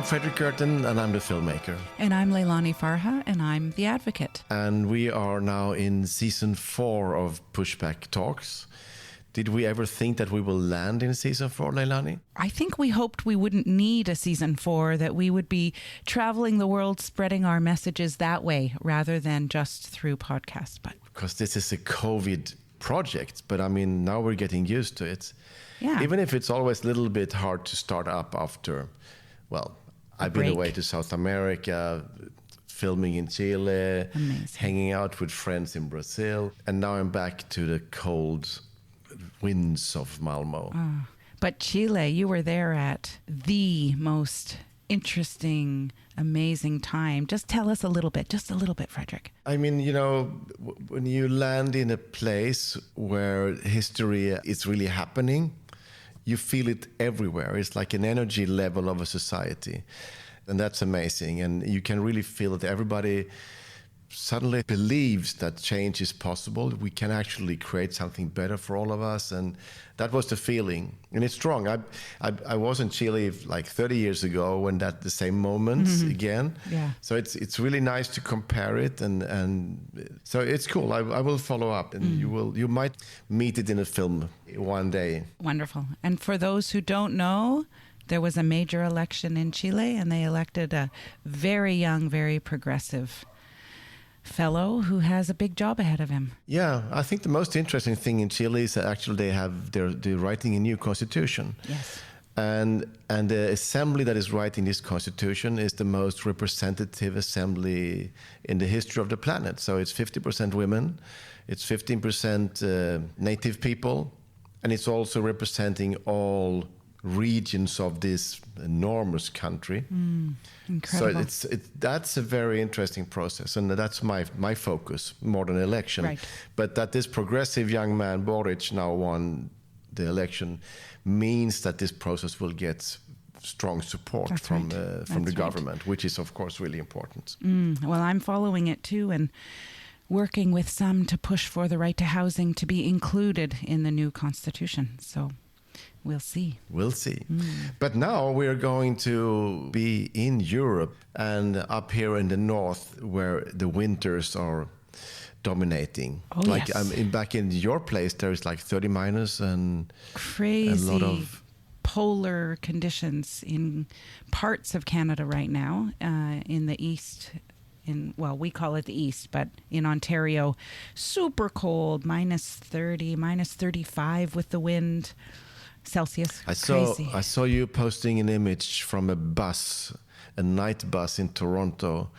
I'm Fredrik and I'm the filmmaker. And I'm Leilani Farha, and I'm the advocate. And we are now in season 4 of Pushback Talks. Did we ever think that we will land in season 4, Leilani? I think we hoped we wouldn't need a season 4, that we would be traveling the world spreading our messages that way rather than just through podcasts. But because this is a COVID project, but I mean, now we're getting used to it. Yeah. Even if it's always a little bit hard to start up after, well, I've been away to South America, filming in Chile, Amazing. Hanging out with friends in Brazil, and now I'm back to the cold winds of Malmo. But Chile, you were there at the most interesting, amazing time. Just tell us a little bit, Fredrik. I mean, you know, when you land in a place where history is really happening, you feel it everywhere. It's like an energy level of a society. And that's amazing. And you can really feel that everybody suddenly believes that change is possible. We can actually create something better for all of us. And that was the feeling. And it's strong. I was in Chile like 30 years ago when that the same moments again. Yeah. So it's really nice to compare it. And so it's cool. I will follow up, and you might meet it in a film one day. Wonderful. And for those who don't know, there was a major election in Chile, and they elected a very young, very progressive fellow who has a big job ahead of him. Yeah, I think the most interesting thing in Chile is that actually they're writing a new constitution. Yes. And the assembly that is writing this constitution is the most representative assembly in the history of the planet. So it's 50% women, it's 15% native people, and it's also representing all regions of this enormous country. Incredible. So that's a very interesting process, and that's my focus more than election. Right. But that this progressive young man Boric now won the election means that this process will get strong support from the government, which is of course really important. Well, I'm following it too, and working with some to push for the right to housing to be included in the new constitution. So we'll see. But now we're going to be in Europe and up here in the north where the winters are dominating. Oh, like yes. Back in your place, there's like 30 minus and crazy a lot of polar conditions in parts of Canada right now, in the east. We call it the east, but in Ontario, super cold, minus 30, minus 35 with the wind. Celsius. I saw you posting an image from a night bus in Toronto,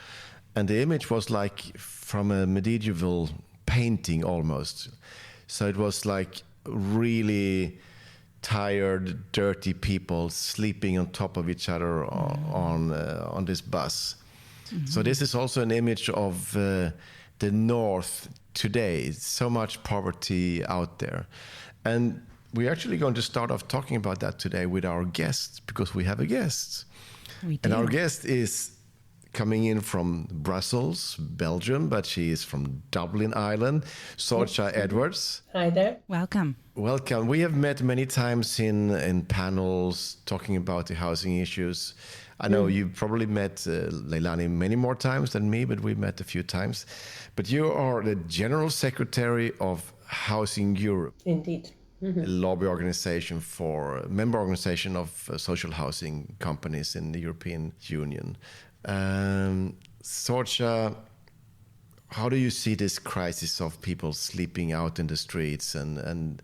and the image was like from a medieval painting almost. So it was like really tired, dirty people sleeping on top of each other on this bus. So this is also an image of the North today. So much poverty out there, and we're actually going to start off talking about that today with our guest, because we have a guest. We do. And our guest is coming in from Brussels, Belgium, but she is from Dublin, Ireland, Sorcha Edwards. Hi there. Welcome. Welcome. We have met many times in panels talking about the housing issues. I know you've probably met Leilani many more times than me, but we met a few times. But you are the General Secretary of Housing Europe. Indeed. A lobby organization member organization of social housing companies in the European Union. Sorcha, how do you see this crisis of people sleeping out in the streets? And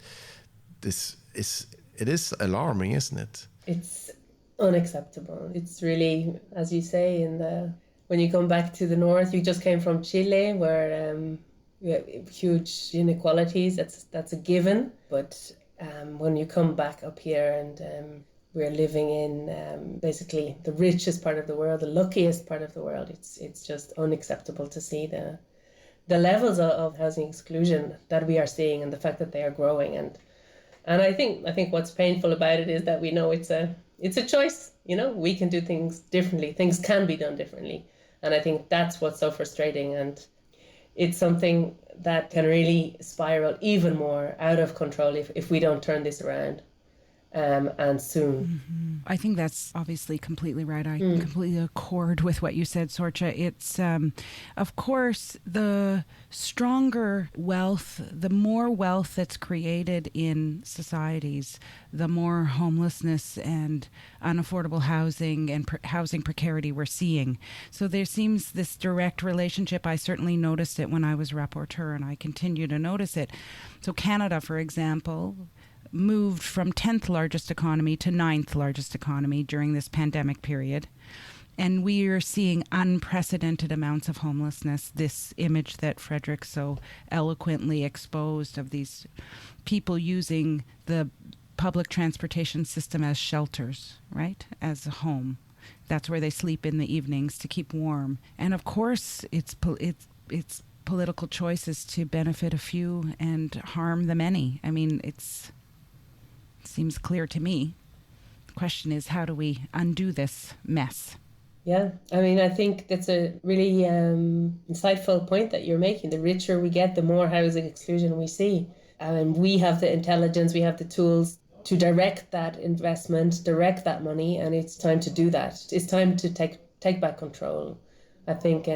it is alarming, isn't it? It's unacceptable. It's really, as you say, when you come back to the north, you just came from Chile, where we have huge inequalities. That's a given. But when you come back up here and we're living in basically the richest part of the world, the luckiest part of the world, it's just unacceptable to see the levels of housing exclusion that we are seeing and the fact that they are growing. And I think what's painful about it is that we know it's a choice. You know, we can do things differently. Things can be done differently. And I think that's what's so frustrating. And it's something that can really spiral even more out of control if we don't turn this around. and soon. Mm-hmm. I think that's obviously completely right. I completely accord with what you said, Sorcha. It's, of course, the stronger wealth, the more wealth that's created in societies, the more homelessness and unaffordable housing and housing precarity we're seeing. So there seems this direct relationship. I certainly noticed it when I was rapporteur, and I continue to notice it. So Canada, for example, moved from 10th largest economy to 9th largest economy during this pandemic period. And we are seeing unprecedented amounts of homelessness. This image that Fredrik so eloquently exposed of these people using the public transportation system as shelters, right? As a home. That's where they sleep in the evenings to keep warm. And of course, it's political choices to benefit a few and harm the many. I mean, seems clear to me. The question is, how do we undo this mess? Yeah, I mean, I think that's a really insightful point that you're making. The richer we get, the more housing exclusion we see. And we have the intelligence, we have the tools to direct that investment, direct that money, and it's time to do that. It's time to take back control. I think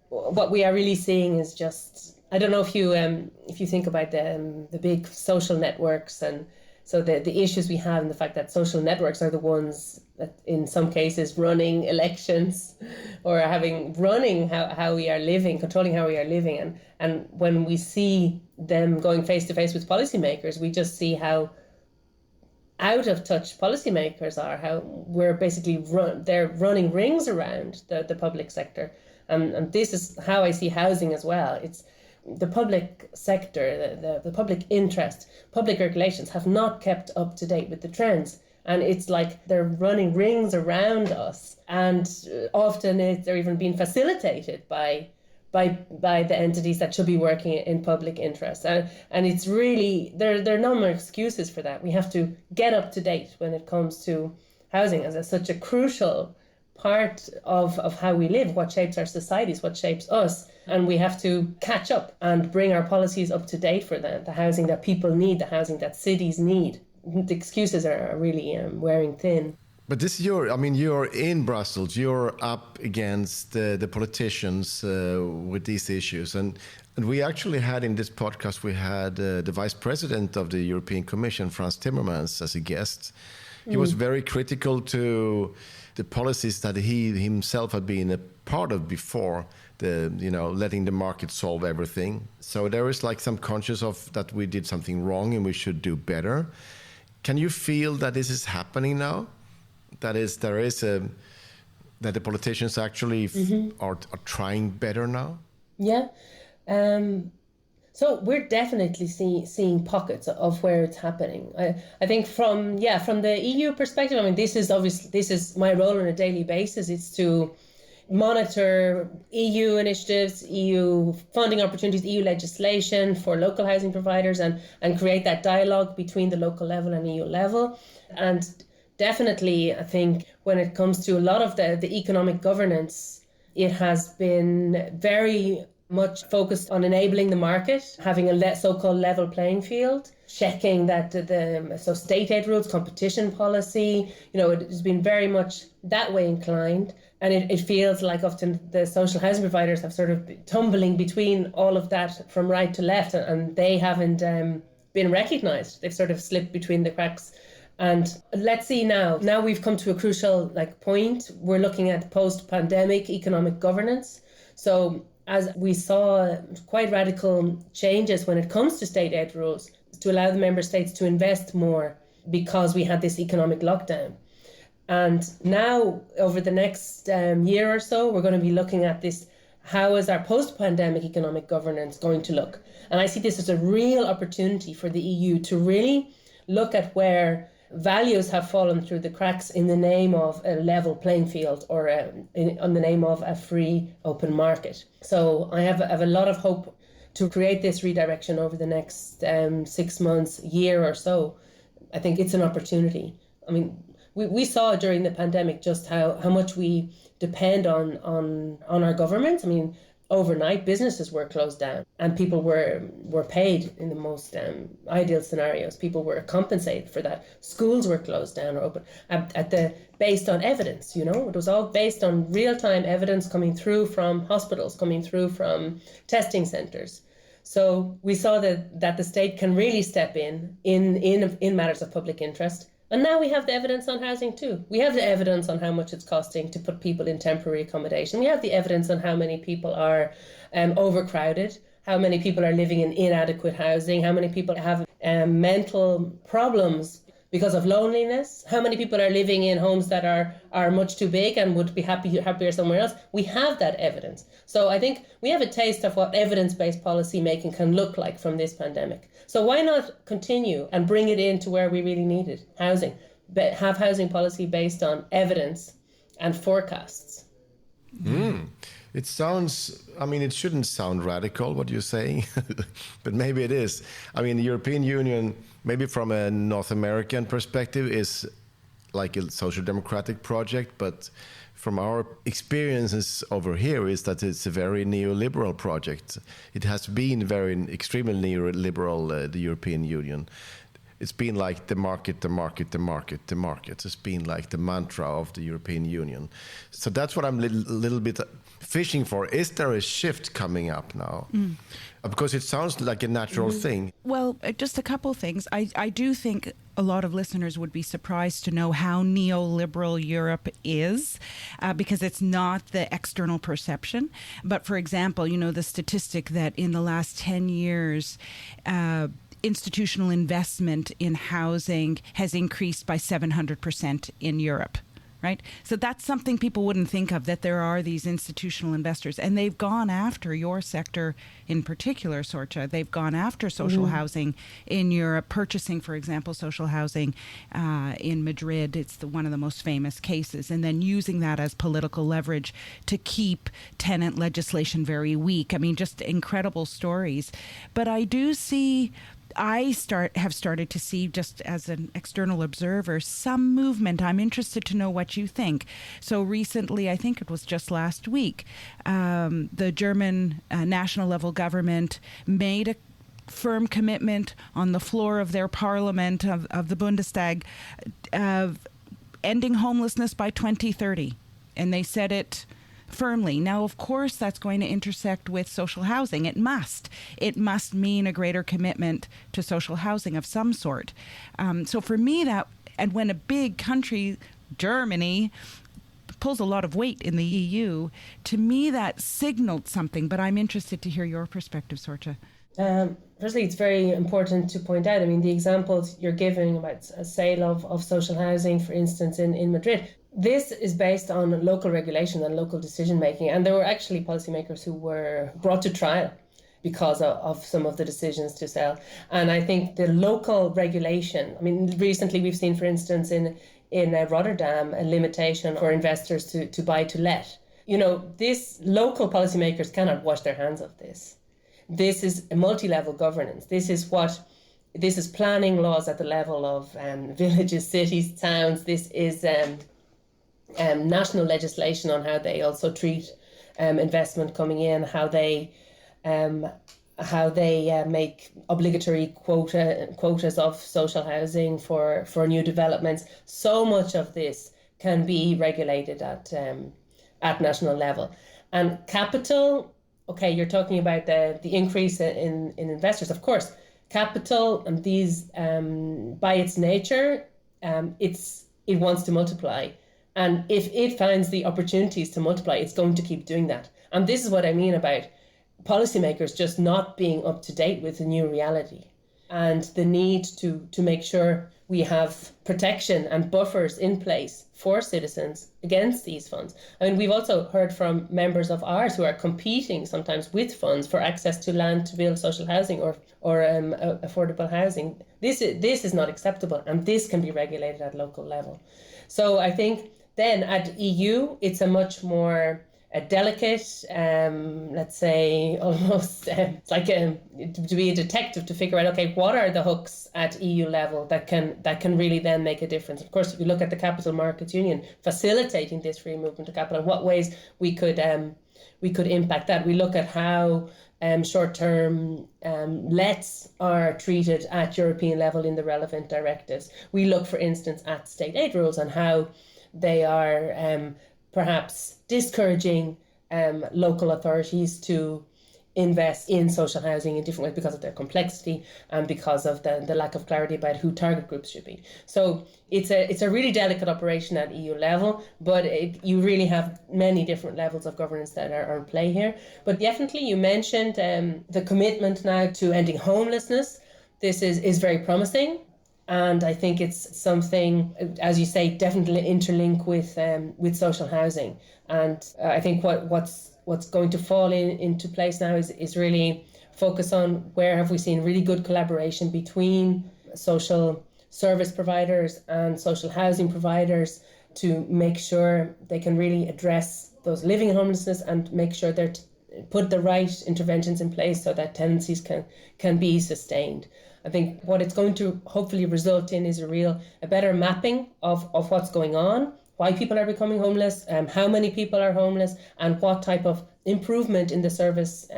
what we are really seeing is just, I don't know if you think about the big social networks, and so the issues we have, and the fact that social networks are the ones that in some cases running elections or running how we are living, controlling how we are living. And when we see them going face to face with policymakers, we just see how out of touch policymakers are, how we're basically they're running rings around the public sector. And this is how I see housing as well. It's the public sector, the public interest, public regulations have not kept up to date with the trends. And it's like they're running rings around us. And often they're even being facilitated by the entities that should be working in public interest. And it's really, there are no more excuses for that. We have to get up to date when it comes to housing as such a crucial part of how we live, what shapes our societies, what shapes us. And we have to catch up and bring our policies up to date for the housing that people need, the housing that cities need. The excuses are really wearing thin. But this you're in Brussels, you're up against the politicians with these issues. And we actually had in this podcast, we had the Vice President of the European Commission, Frans Timmermans, as a guest. He was very critical to the policies that he himself had been a part of before, letting the market solve everything. So there is like some conscious of that we did something wrong and we should do better. Can you feel that this is happening now? That the politicians actually are trying better now? Yeah. So we're definitely seeing pockets of where it's happening. I think from the EU perspective, I mean, this is my role on a daily basis. It's to monitor EU initiatives, EU funding opportunities, EU legislation for local housing providers, and create that dialogue between the local level and EU level. And definitely, I think when it comes to a lot of the economic governance, it has been very much focused on enabling the market, having a so-called level playing field, checking that so state aid rules, competition policy, it has been very much that way inclined. And it feels like often the social housing providers have sort of been tumbling between all of that from right to left, and they haven't been recognised. They've sort of slipped between the cracks. And let's see now. Now we've come to a crucial point. We're looking at post-pandemic economic governance. So as we saw quite radical changes when it comes to state aid rules to allow the member states to invest more because we had this economic lockdown. And now over the next year or so, we're going to be looking at this. How is our post-pandemic economic governance going to look? And I see this as a real opportunity for the EU to really look at where values have fallen through the cracks in the name of a level playing field or in the name of a free open market. So I have a lot of hope to create this redirection over the next 6 months, year or so. I think it's an opportunity. I mean, we saw during the pandemic just how much we depend on our governments. I mean, overnight businesses were closed down and people were paid in the most ideal scenarios. People were compensated for that. Schools were closed down or open based on evidence, you know. It was all based on real-time evidence coming through from hospitals, coming through from testing centres. So we saw that the state can really step in matters of public interest. And now we have the evidence on housing too. We have the evidence on how much it's costing to put people in temporary accommodation. We have the evidence on how many people are overcrowded, how many people are living in inadequate housing, how many people have mental problems because of loneliness, how many people are living in homes that are much too big and would be happier somewhere else. We have that evidence. So I think we have a taste of what evidence-based policy making can look like from this pandemic. So why not continue and bring it into where we really need it, housing, but have housing policy based on evidence and forecasts. It sounds, I mean, it shouldn't sound radical, what you're saying, but maybe it is. I mean, the European Union, maybe from a North American perspective, is like a social democratic project, but from our experiences over here is that it's a very neoliberal project. It has been extremely neoliberal, the European Union. It's been like the market, the market, the market, the market. It's been like the mantra of the European Union. So that's what I'm a little bit fishing for. Is there a shift coming up now? Because it sounds like a natural thing. Well, just a couple things. I do think a lot of listeners would be surprised to know how neoliberal Europe is, because it's not the external perception. But for example, you know, the statistic that in the last 10 years, institutional investment in housing has increased by 700% in Europe, right? So that's something people wouldn't think of, that there are these institutional investors. And they've gone after your sector in particular, Sorcha. They've gone after social housing in Europe, purchasing, for example, social housing in Madrid. It's one of the most famous cases. And then using that as political leverage to keep tenant legislation very weak. I mean, just incredible stories. But I do see... have started to see, just as an external observer, some movement. I'm interested to know what you think. So recently, I think it was just last week, the German national level government made a firm commitment on the floor of their parliament, of the Bundestag, of ending homelessness by 2030. And they said it firmly. Now, of course, that's going to intersect with social housing. It must. It must mean a greater commitment to social housing of some sort. So for me, and when a big country, Germany, pulls a lot of weight in the EU, to me that signaled something. But I'm interested to hear your perspective, Sorcha. Firstly, it's very important to point out, I mean, the examples you're giving about a sale of social housing, for instance, in Madrid, this is based on local regulation and local decision making. And there were actually policymakers who were brought to trial because of some of the decisions to sell. And I think the local regulation, I mean, recently we've seen, for instance, in Rotterdam, a limitation for investors to buy to let. You know, this local policymakers cannot wash their hands of this. This is a multi-level governance. This is planning laws at the level of villages, cities, towns. This is national legislation on how they also treat investment coming in, how they make obligatory quotas of social housing for new developments. So much of this can be regulated at national level. And capital, okay, you're talking about the increase in investors. Of course, capital and these, by its nature, it wants to multiply. And if it finds the opportunities to multiply, it's going to keep doing that. And this is what I mean about policymakers just not being up to date with the new reality and the need to make sure we have protection and buffers in place for citizens against these funds. I mean, we've also heard from members of ours who are competing sometimes with funds for access to land to build social housing or affordable housing. This is not acceptable, and this can be regulated at local level. So I think then at EU, it's a much more delicate, let's say, almost it's like to be a detective to figure out, okay, what are the hooks at EU level that can really then make a difference. Of course, if we look at the Capital Markets Union, facilitating this free movement of capital, what ways we could we could impact that. We look at how short-term lets are treated at European level in the relevant directives. We look, for instance, at state aid rules and how they are perhaps discouraging local authorities to invest in social housing in different ways because of their complexity and because of the lack of clarity about who target groups should be. So it's a really delicate operation at EU level, but you really have many different levels of governance that are in play here. But definitely you mentioned the commitment now to ending homelessness. This is very promising. And I think it's something, as you say, definitely interlink with social housing. And I think what's going to fall into place now is really focus on where have we seen really good collaboration between social service providers and social housing providers to make sure they can really address those living in homelessness and make sure they're put the right interventions in place so that tenancies can be sustained. I think what it's going to hopefully result in is a better mapping of what's going on, why people are becoming homeless, how many people are homeless, and what type of improvement in the service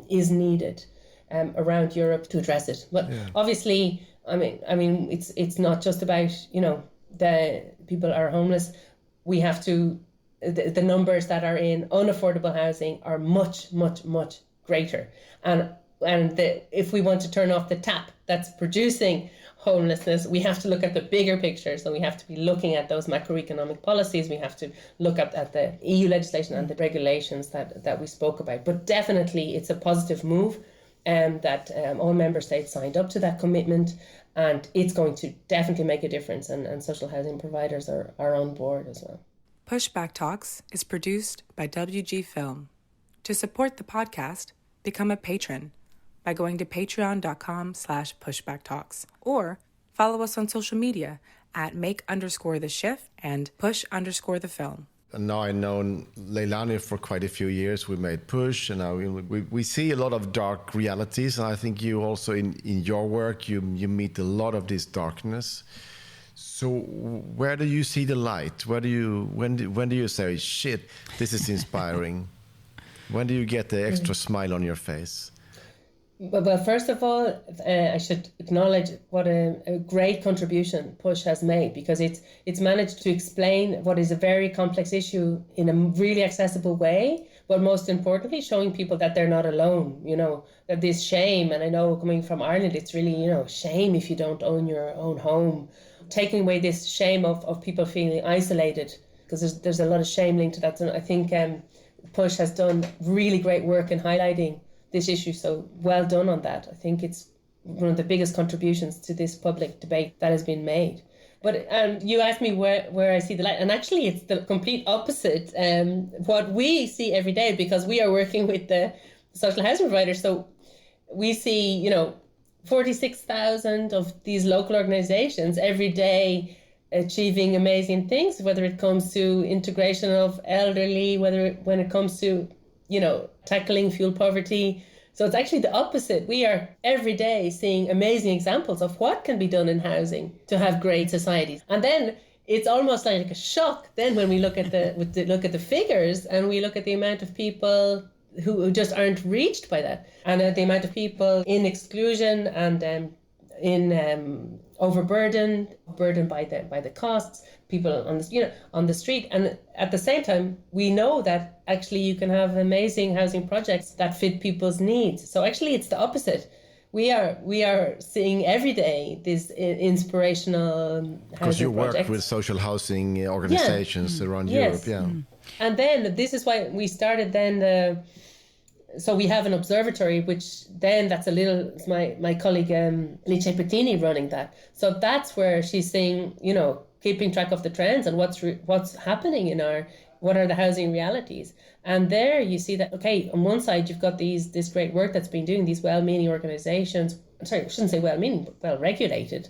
is needed around Europe to address it. But obviously, I mean, it's not just about, the people are homeless. We have to, the numbers that are in unaffordable housing are much, much, much greater. And if we want to turn off the tap that's producing homelessness, we have to look at the bigger picture. So we have to be looking at those macroeconomic policies. We have to look at the EU legislation and the regulations that we spoke about. But definitely it's a positive move that all member states signed up to that commitment, and it's going to definitely make a difference, and social housing providers are on board as well. Pushback Talks is produced by WG Film. To support the podcast, become a patron by going to patreon.com/pushbacktalks or follow us on social media at make_the_shift and push_the_film. And now I've known Leilani for quite a few years. We made Push, and now we see a lot of dark realities. And I think you also, in your work, you meet a lot of this darkness. So where do you see the light? When do you say, shit, this is inspiring? When do you get the extra smile on your face? Well, first of all, I should acknowledge what a great contribution Push has made, because it's managed to explain what is a very complex issue in a really accessible way, but most importantly, showing people that they're not alone, that this shame, and I know coming from Ireland, it's really, shame if you don't own your own home, taking away this shame of people feeling isolated, because there's a lot of shame linked to that. And I think Push has done really great work in highlighting this issue, so well done on that. I think it's one of the biggest contributions to this public debate that has been made. But you asked me where I see the light, and actually it's the complete opposite. What we see every day, because we are working with the social housing providers, so we see 46,000 of these local organizations every day achieving amazing things, whether it comes to integration of elderly, when it comes to tackling fuel poverty. So it's actually the opposite. We are every day seeing amazing examples of what can be done in housing to have great societies. And then it's almost like a shock then when we look at the figures, and we look at the amount of people who just aren't reached by that, and the amount of people in exclusion and in overburdened by the costs, people on the street. And at the same time, we know that actually you can have amazing housing projects that fit people's needs. So actually it's the opposite. We are seeing every day these inspirational housing projects. Because you work with social housing organizations around Europe. And then this is why we started then so we have an observatory, which then it's my colleague Lice Pettini running that. So that's where she's saying, keeping track of the trends and what's happening what are the housing realities. And there you see that, okay, on one side you've got this great work that's been doing, these well-meaning organizations. Sorry, I shouldn't say well-meaning, but well-regulated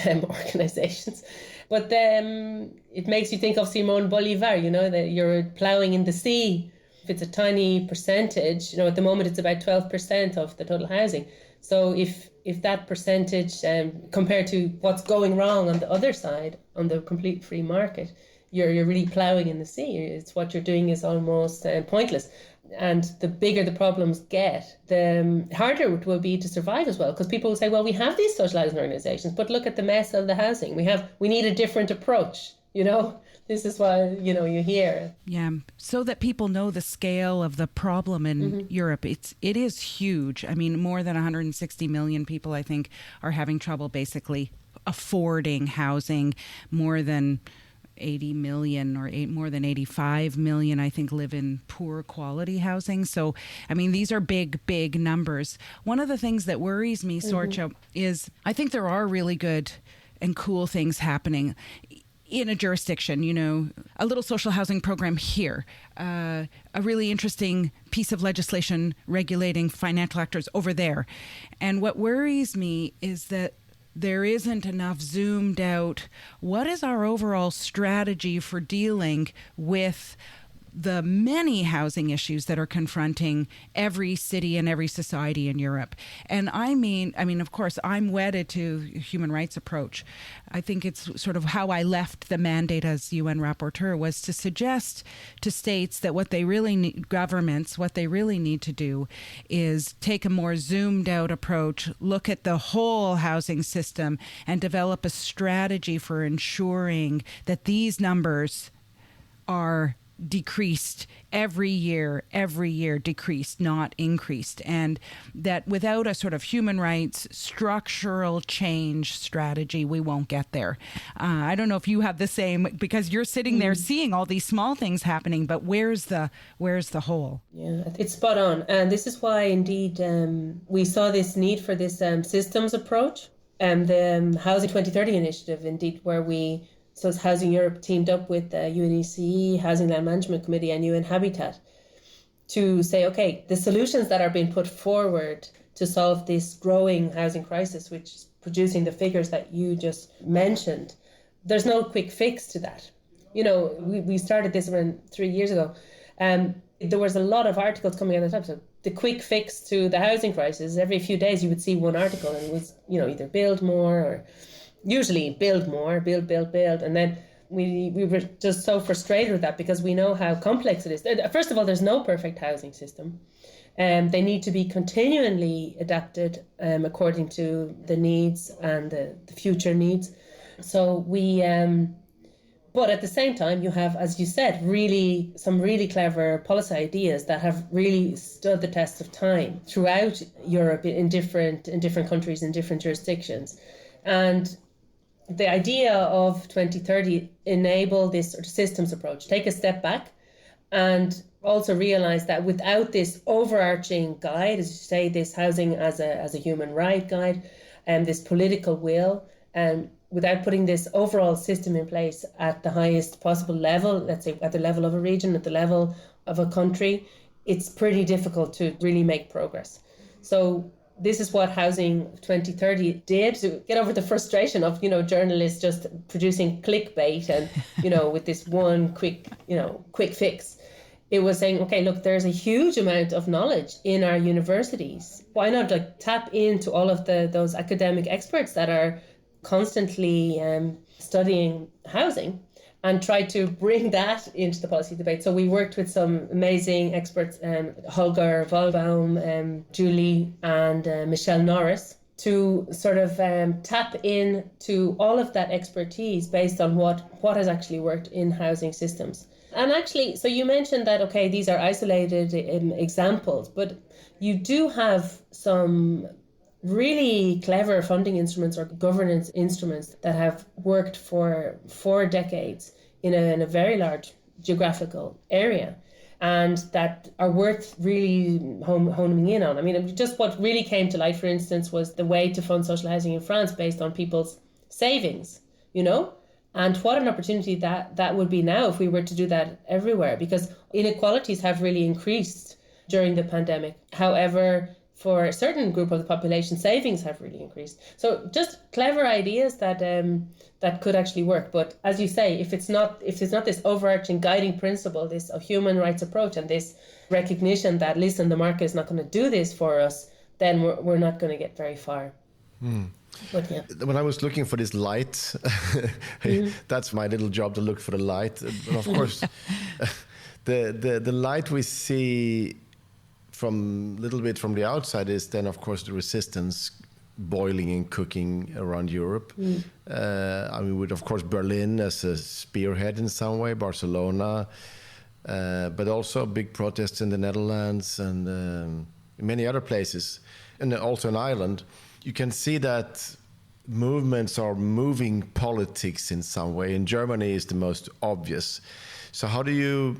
organizations. But then it makes you think of Simón Bolívar, that you're plowing in the sea. It's a tiny percentage, at the moment it's about 12% of the total housing. So if that percentage compared to what's going wrong on the other side, on the complete free market, you're really ploughing in the sea. It's what you're doing is almost pointless. And the bigger the problems get, the harder it will be to survive as well. Because people will say, well, we have these social housing organizations, but look at the mess of the housing. We need a different approach, you know? This is why, you know, you hear. Yeah, so that people know the scale of the problem in Europe. It is huge. I mean, more than 160 million people, I think, are having trouble basically affording housing. More than 80 million or more than 85 million, I think, live in poor quality housing. So, I mean, these are big, big numbers. One of the things that worries me, Sorcha, is I think there are really good and cool things happening in a jurisdiction, you know, a little social housing program here, a really interesting piece of legislation regulating financial actors over there. And what worries me is that there isn't enough zoomed out. What is our overall strategy for dealing with the many housing issues that are confronting every city and every society in Europe? And I mean, of course, I'm wedded to human rights approach. I think it's sort of how I left the mandate as UN rapporteur, was to suggest to states that what they really need, governments, what they really need to do is take a more zoomed out approach, look at the whole housing system and develop a strategy for ensuring that these numbers are decreased every year decreased, not increased. And that without a sort of human rights structural change strategy, we won't get there. I don't know if you have the same, because you're sitting there seeing all these small things happening, but where's the whole? Yeah, it's spot on. And this is why indeed we saw this need for this systems approach, and the Housing 2030 initiative, indeed, where so it's Housing Europe teamed up with UNECE, Housing Land Management Committee and UN Habitat to say, okay, the solutions that are being put forward to solve this growing housing crisis, which is producing the figures that you just mentioned, there's no quick fix to that. You know, we started this around 3 years ago. There was a lot of articles coming out at the time. So the quick fix to the housing crisis, every few days you would see one article, and it was, you know, either build more or usually build more, build. And then we were just so frustrated with that, because we know how complex it is. First of all, there's no perfect housing system. They need to be continually adapted according to the needs and the future needs. So but at the same time, you have, as you said, some really clever policy ideas that have really stood the test of time throughout Europe in different countries, in different jurisdictions. And the idea of 2030 enable this sort of systems approach, take a step back and also realize that without this overarching guide, as you say, this housing as a human right guide, and this political will, and without putting this overall system in place at the highest possible level, let's say at the level of a region, at the level of a country, it's pretty difficult to really make progress. So this is what Housing 2030 did, to get over the frustration of, you know, journalists just producing clickbait and, you know, with this one quick fix. It was saying, okay, look, there's a huge amount of knowledge in our universities. Why not tap into all of those academic experts that are constantly studying housing, and try to bring that into the policy debate. So we worked with some amazing experts, Holger Vollbaum, Julie and Michelle Norris, to sort of tap into all of that expertise based on what has actually worked in housing systems. And actually, so you mentioned that, okay, these are isolated examples, but you do have some really clever funding instruments or governance instruments that have worked for 4 decades in a very large geographical area, and that are worth really honing in on. I mean, just what really came to light, for instance, was the way to fund social housing in France based on people's savings, you know? And what an opportunity that would be now if we were to do that everywhere, because inequalities have really increased during the pandemic. However, for a certain group of the population, savings have really increased. So just clever ideas that could actually work. But as you say, if it's not this overarching guiding principle, this human rights approach, and this recognition that, listen, the market is not going to do this for us, then we're not going to get very far. But yeah. When I was looking for this light, that's my little job, to look for the light. And of course, The light we see from little bit from the outside is then, of course, the resistance boiling and cooking around Europe. I mean, with, of course, Berlin as a spearhead in some way, Barcelona, but also big protests in the Netherlands and many other places, and also in Ireland. You can see that movements are moving politics in some way. In Germany is the most obvious. So how do you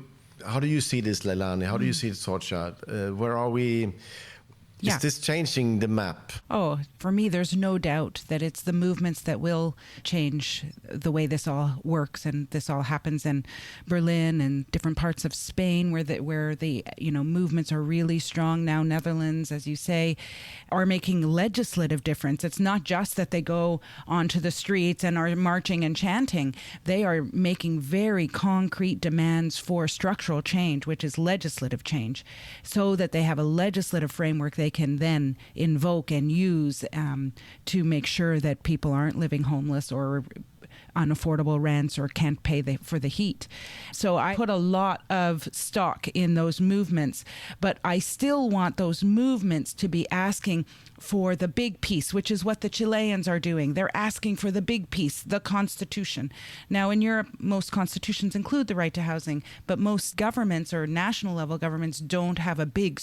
see this, Leilani? How do you see it, Sorcha? Where are we? Is this changing the map? Oh, for me, there's no doubt that it's the movements that will change the way this all works, and this all happens in Berlin and different parts of Spain where the movements are really strong now. Netherlands, as you say, are making legislative difference. It's not just that they go onto the streets and are marching and chanting. They are making very concrete demands for structural change, which is legislative change, so that they have a legislative framework they can then invoke and use to make sure that people aren't living homeless or unaffordable rents or can't pay for the heat. So I put a lot of stock in those movements, but I still want those movements to be asking for the big piece, which is what the Chileans are doing. They're asking for the big piece, the Constitution. Now, in Europe, most constitutions include the right to housing, but most governments or national level governments don't have a big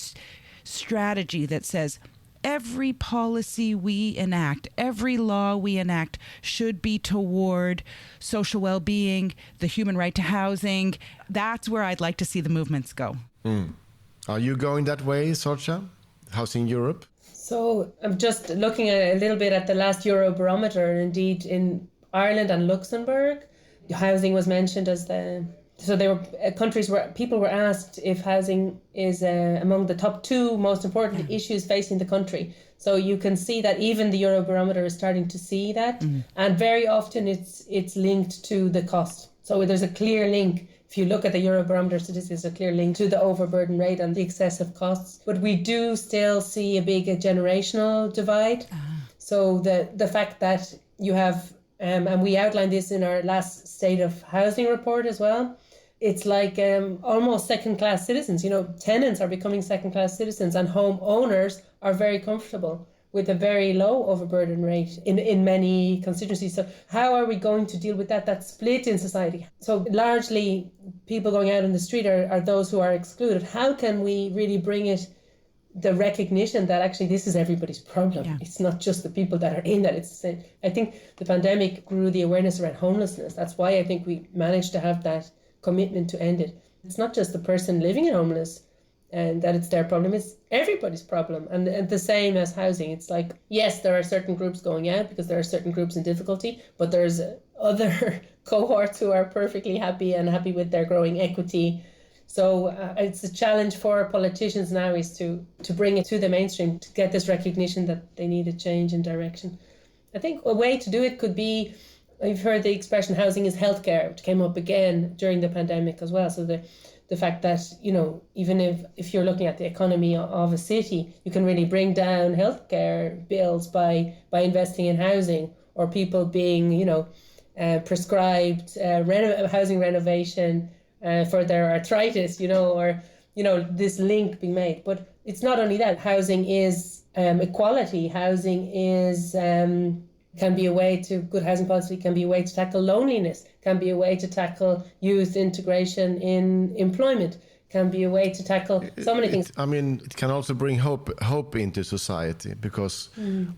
strategy that says every policy we enact, every law we enact should be toward social well-being, the human right to housing. That's where I'd like to see the movements go. Are you going that way, Sorcha? Housing Europe? So I'm just looking a little bit at the last Eurobarometer, and indeed in Ireland and Luxembourg, housing was mentioned as so they were countries where people were asked if housing is among the top 2 most important issues facing the country. So you can see that even the Eurobarometer is starting to see that. And very often it's linked to the cost. So there's a clear link. If you look at the Eurobarometer statistics, there's a clear link to the overburden rate and the excessive costs. But we do still see a big generational divide. So the fact that you have, and we outlined this in our last State of Housing report as well, it's like almost second-class citizens. Tenants are becoming second-class citizens, and homeowners are very comfortable with a very low overburden rate in many constituencies. So how are we going to deal with that split in society? So largely people going out in the street are those who are excluded. How can we really bring the recognition that actually this is everybody's problem? Yeah. It's not just the people that are in that. I think the pandemic grew the awareness around homelessness. That's why I think we managed to have that commitment to end it. It's not just the person living in homeless and that it's their problem, it's everybody's problem. And the same as housing. It's like, yes, there are certain groups going out because there are certain groups in difficulty, but there's other cohorts who are perfectly happy with their growing equity. So it's a challenge for politicians now is to bring it to the mainstream, to get this recognition that they need a change in direction. I think a way to do it could be, I've heard the expression housing is healthcare, which came up again during the pandemic as well. So the fact that, even if you're looking at the economy of a city, you can really bring down healthcare bills by investing in housing, or people being, prescribed housing renovation for their arthritis, or, this link being made. But it's not only that. Housing is equality. Housing is can be a way to, good housing policy can be a way to tackle loneliness, can be a way to tackle youth integration in employment, can be a way to tackle so many things. It can also bring hope into society, because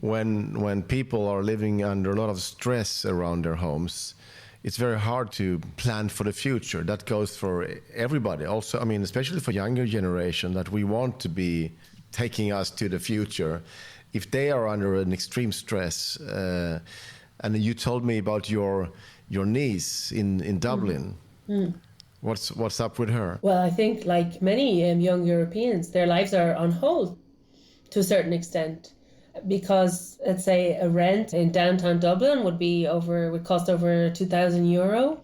when people are living under a lot of stress around their homes, it's very hard to plan for the future. That goes for everybody. Also, especially for younger generation, that we want to be taking us to the future. If they are under an extreme stress, and you told me about your niece in Dublin, what's up with her? Well, I think like many young Europeans, their lives are on hold to a certain extent, because let's say a rent in downtown Dublin would cost over €2,000.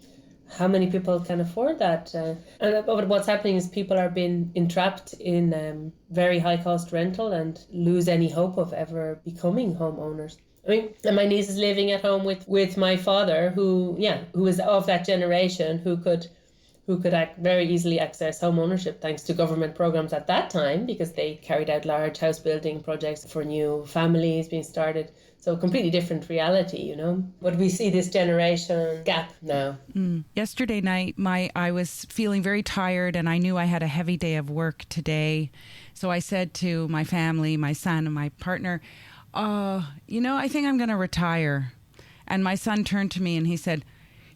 How many people can afford that? But what's happening is people are being entrapped in very high cost rental and lose any hope of ever becoming homeowners. And my niece is living at home with my father, who is of that generation, who could who could very easily access home ownership thanks to government programs at that time, because they carried out large house building projects for new families being started. So completely different reality, you know. But we see this generation gap now. Yesterday night, I was feeling very tired, and I knew I had a heavy day of work today. So I said to my family, my son and my partner, I think I'm going to retire. And my son turned to me and he said,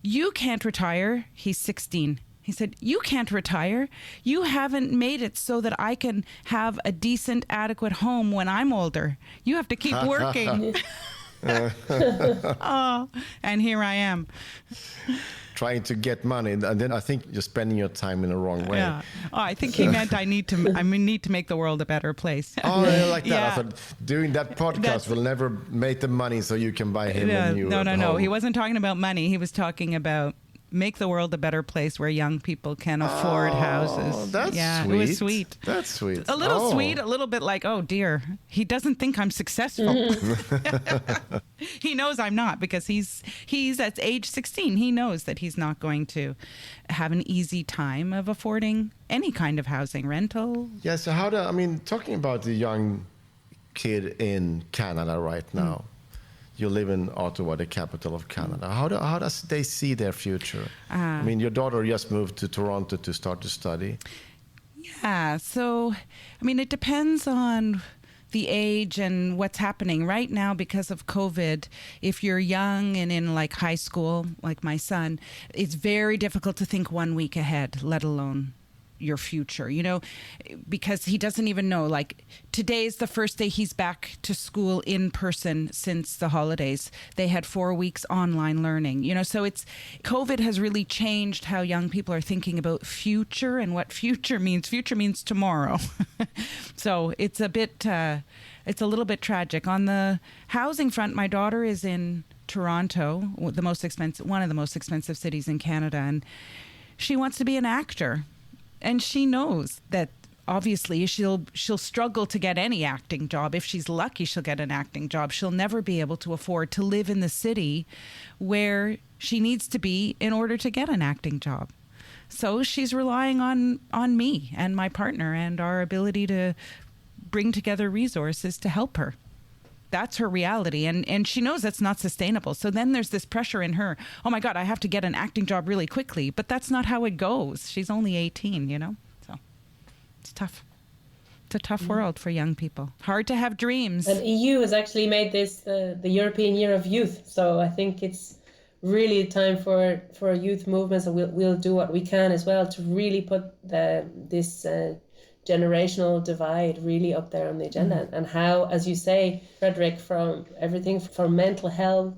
"You can't retire." He's 16. He said, "You can't retire. You haven't made it so that I can have a decent, adequate home when I'm older. You have to keep working." And here I am. Trying to get money, and then I think you're spending your time in the wrong way. Yeah. I think he meant I need to make the world a better place. Oh, I like that. Yeah. I thought doing that podcast will never make the money so you can buy him a new home. No. He wasn't talking about money. He was talking about make the world a better place where young people can afford houses. That's sweet. It was sweet. That's sweet. A little sweet, a little bit like, oh dear, he doesn't think I'm successful. He knows I'm not, because he's at age 16. He knows that he's not going to have an easy time of affording any kind of housing, rental. Yeah, so talking about the young kid in Canada right now, you live in Ottawa, the capital of Canada. How does they see their future? Your daughter just moved to Toronto to start to study. Yeah, so, it depends on the age and what's happening. Right now, because of COVID, if you're young and in like high school, like my son, it's very difficult to think 1 week ahead, let alone your future, because he doesn't even know, like today's the first day he's back to school in person since the holidays. They had 4 weeks online learning, so COVID has really changed how young people are thinking about future and what future means. Future means tomorrow. So it's it's a little bit tragic. On the housing front, my daughter is in Toronto, one of the most expensive cities in Canada, and she wants to be an actor. And she knows that obviously she'll struggle to get any acting job. If she's lucky, she'll get an acting job. She'll never be able to afford to live in the city where she needs to be in order to get an acting job. So she's relying on me and my partner and our ability to bring together resources to help her. That's her reality. And she knows that's not sustainable. So then there's this pressure in her. Oh, my God, I have to get an acting job really quickly. But that's not how it goes. She's only 18, So it's tough. It's a tough world for young people. Hard to have dreams. And EU has actually made this the European Year of Youth. So I think it's really time for youth movements. And we'll do what we can as well to really put this generational divide really up there on the agenda, and how, as you say, Fredrik, from everything from mental health,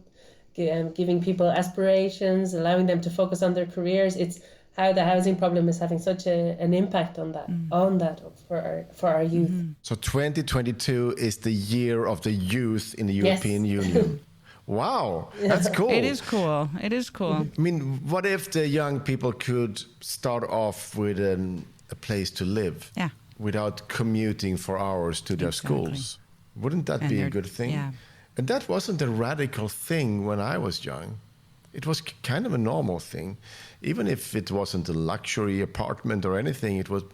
giving people aspirations, allowing them to focus on their careers, it's how the housing problem is having such an impact on that for our youth. So 2022 is the year of the youth in the European Union. Wow, that's cool. It is cool. What if the young people could start off with a place to live without commuting for hours to their schools? Wouldn't that be a good thing? Yeah. And that wasn't a radical thing when I was young. It was kind of a normal thing. Even if it wasn't a luxury apartment or anything, it was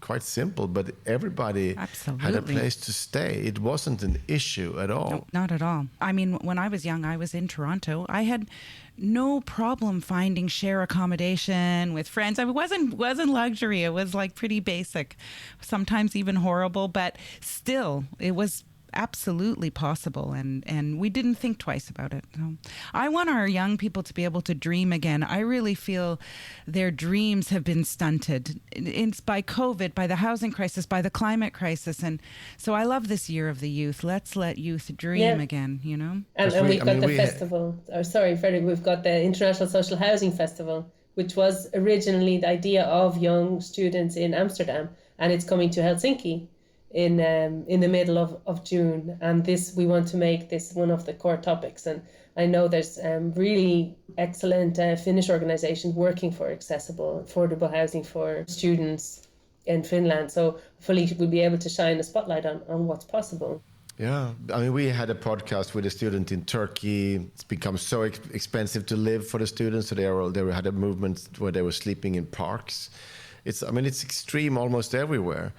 quite simple, but everybody had a place to stay. It wasn't an issue at all. No, not at all. When I was young, I was in Toronto. I had no problem finding share accommodation with friends. It wasn't luxury. It was like pretty basic, sometimes even horrible, but still it was absolutely possible, and we didn't think twice about it. So I want our young people to be able to dream again. I really feel their dreams have been stunted. It's by COVID, by the housing crisis, by the climate crisis, and so I love this year of the youth. Let's let youth dream again, And we've got the festival. Sorry, Fredrik, we've got the International Social Housing Festival, which was originally the idea of young students in Amsterdam, and it's coming to Helsinki in the middle of June, and we want to make this one of the core topics. And I know there's really excellent Finnish organizations working for accessible, affordable housing for students in Finland. So hopefully we'll be able to shine a spotlight on what's possible. Yeah. I mean, we had a podcast with a student in Turkey. It's become so expensive to live for the students. So they had a movement where they were sleeping in parks. It's extreme almost everywhere.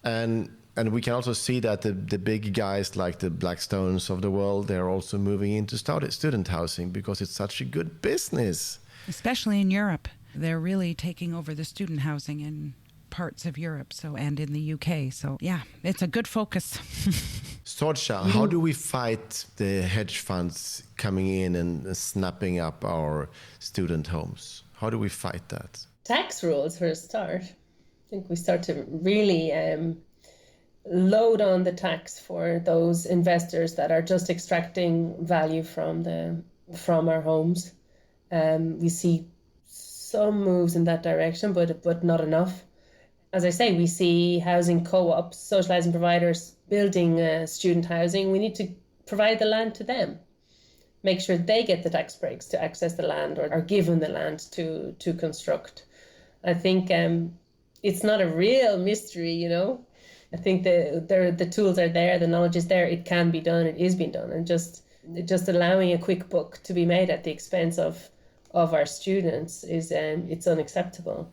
And we can also see that the big guys like the Blackstones of the world, they're also moving into student housing because it's such a good business. Especially in Europe. They're really taking over the student housing in parts of Europe and in the UK. So, yeah, it's a good focus. Sorcha, how do we fight the hedge funds coming in and snapping up our student homes? How do we fight that? Tax rules for a start. I think we start to really load on the tax for those investors that are just extracting value from our homes. We see some moves in that direction, but not enough. As I say, we see housing co-ops, social housing providers building student housing. We need to provide the land to them, make sure they get the tax breaks to access the land or are given the land to construct. I think it's not a real mystery, you know. I think the tools are there, the knowledge is there, it can be done, it is being done, and just allowing a quick buck to be made at the expense of our students is it's unacceptable.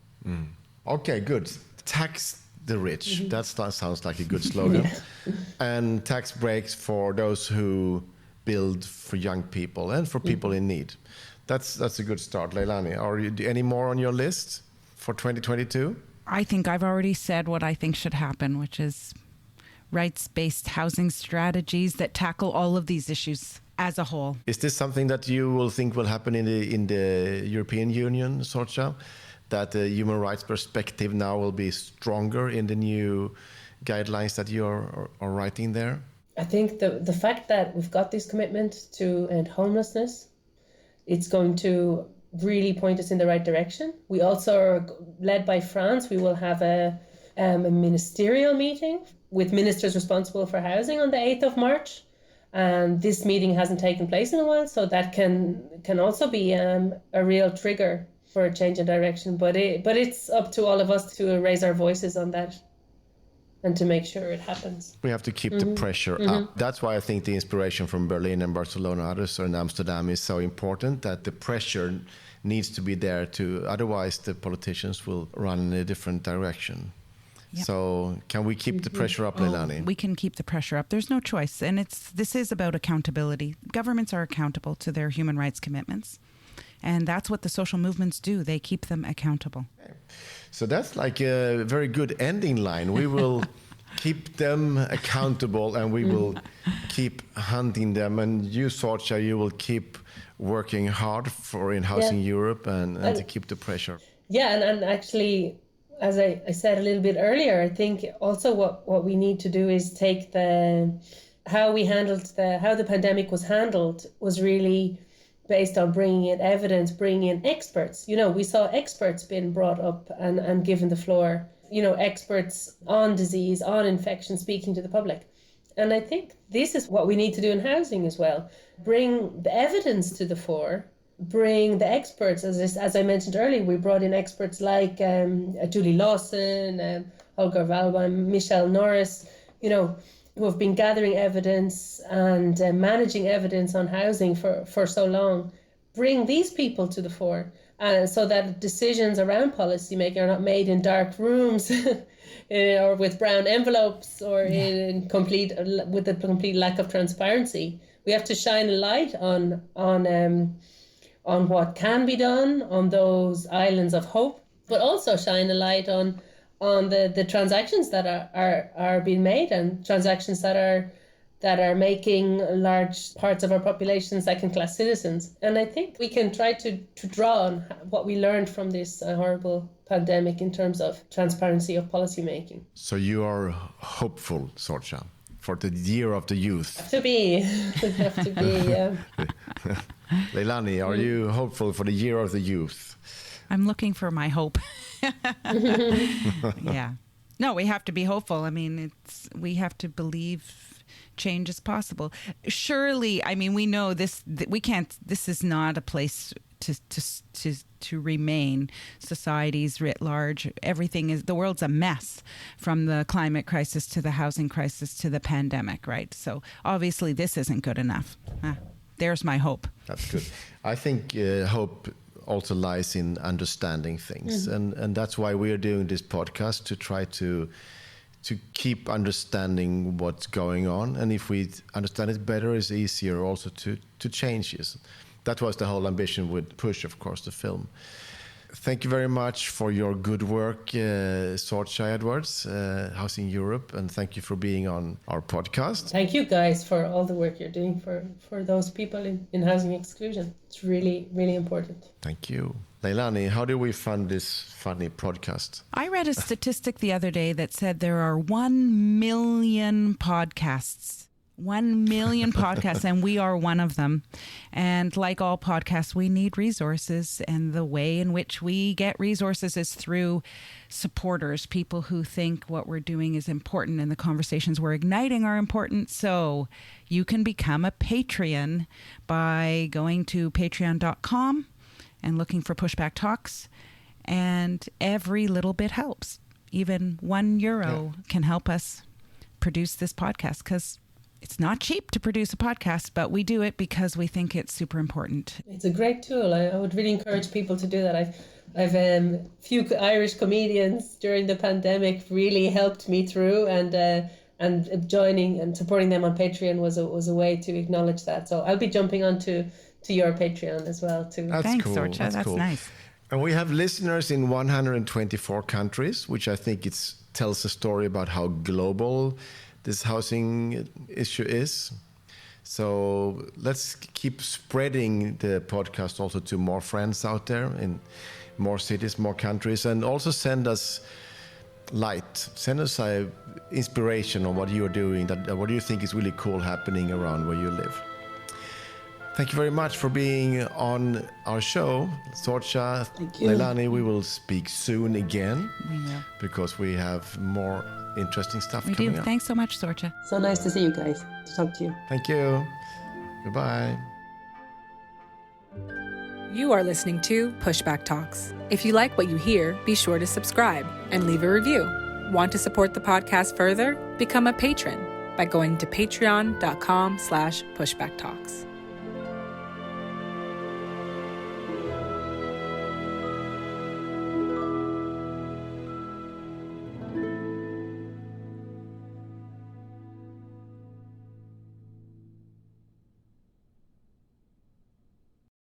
Okay, good. Tax the rich. Mm-hmm. That sounds like a good slogan. Yeah. And tax breaks for those who build for young people and for people in need. That's a good start. Leilani, are you any more on your list for 2022? I think I've already said what I think should happen, which is rights-based housing strategies that tackle all of these issues as a whole. Is this something that you will think will happen in the European Union, Sorcha? That the human rights perspective now will be stronger in the new guidelines that you are writing there? I think the fact that we've got this commitment to end homelessness, it's going to really point us in the right direction. We also are led by France. We will have a ministerial meeting with ministers responsible for housing on the 8th of March. And this meeting hasn't taken place in a while, so that can also be a real trigger for a change in direction, but it's up to all of us to raise our voices on that and to make sure it happens. We have to keep the pressure up. That's why I think the inspiration from Berlin and Barcelona, others, and Amsterdam is so important, that the pressure needs to be there otherwise the politicians will run in a different direction. Yep. So can we keep the pressure up, Leilani? We can keep the pressure up. There's no choice. And this is about accountability. Governments are accountable to their human rights commitments. And that's what the social movements do. They keep them accountable. So that's like a very good ending line. We will keep them accountable and we will keep hunting them. And you, Sorcha, you will keep working hard in Housing Europe and to keep the pressure. Yeah, and actually, as I said a little bit earlier, I think also what we need to do is take how the pandemic was handled was really based on bringing in evidence, bringing in experts. You know, we saw experts being brought up and given the floor, you know, experts on disease, on infection, speaking to the public. And I think this is what we need to do in housing as well. Bring the evidence to the fore, bring the experts. As I mentioned earlier, we brought in experts like Julie Lawson, Holger Walbaum, Michelle Norris, you know, who have been gathering evidence and managing evidence on housing for so long. Bring these people to the fore so that decisions around policymaking are not made in dark rooms or with brown envelopes or with a complete lack of transparency. We have to shine a light on what can be done on those islands of hope, but also shine a light on the transactions that are being made and transactions that are making large parts of our population second-class citizens. And I think we can try to draw on what we learned from this horrible pandemic in terms of transparency of policy making. So you are hopeful, Sorcha, for the year of the youth? Have to be, yeah. Leilani, are you hopeful for the year of the youth? I'm looking for my hope. Yeah. No, we have to be hopeful. I mean, we have to believe change is possible. Surely, I mean, we know this. This is not a place to remain. Societies writ large, the world's a mess, from the climate crisis to the housing crisis to the pandemic, right? So obviously this isn't good enough. There's my hope. That's good. I think hope also lies in understanding things, and that's why we are doing this podcast, to try to keep understanding what's going on, and if we understand it better, it's easier also to change it. That was the whole ambition with Push, of course, the film. Thank you very much for your good work, Sorcha Edwards, Housing Europe, and thank you for being on our podcast. Thank you guys for all the work you're doing for those people in housing exclusion. It's really, really important. Thank you. Leilani, how do we fund this funny podcast? I read a statistic the other day that said there are 1 million podcasts. 1 million podcasts, and we are one of them. And like all podcasts, we need resources. And the way in which we get resources is through supporters, people who think what we're doing is important and the conversations we're igniting are important. So you can become a Patreon by going to patreon.com and looking for Pushback Talks. And every little bit helps. Even €1 can help us produce this podcast, because it's not cheap to produce a podcast, but we do it because we think it's super important. It's a great tool. I would really encourage people to do that. I've few Irish comedians during the pandemic really helped me through, and joining and supporting them on Patreon was a way to acknowledge that. So I'll be jumping onto your Patreon as well too. Thanks, cool. Sorcha. That's cool. Nice. And we have listeners in 124 countries, which I think tells a story about how global this housing issue is. So let's keep spreading the podcast also to more friends out there in more cities, more countries, and also send us light. Send us inspiration on what you're doing, what do you think is really cool happening around where you live. Thank you very much for being on our show, Sorcha. Thank you. Leilani, we will speak soon again. We will. Because we have more interesting stuff We coming do. up. Thanks so much, Sorcha. So nice to see you guys, to talk to you. Thank you. Goodbye. You are listening to Pushback Talks. If you like what you hear, be sure to subscribe and leave a review. Want to support the podcast further? Become a patron by going to patreon.com/pushbacktalks.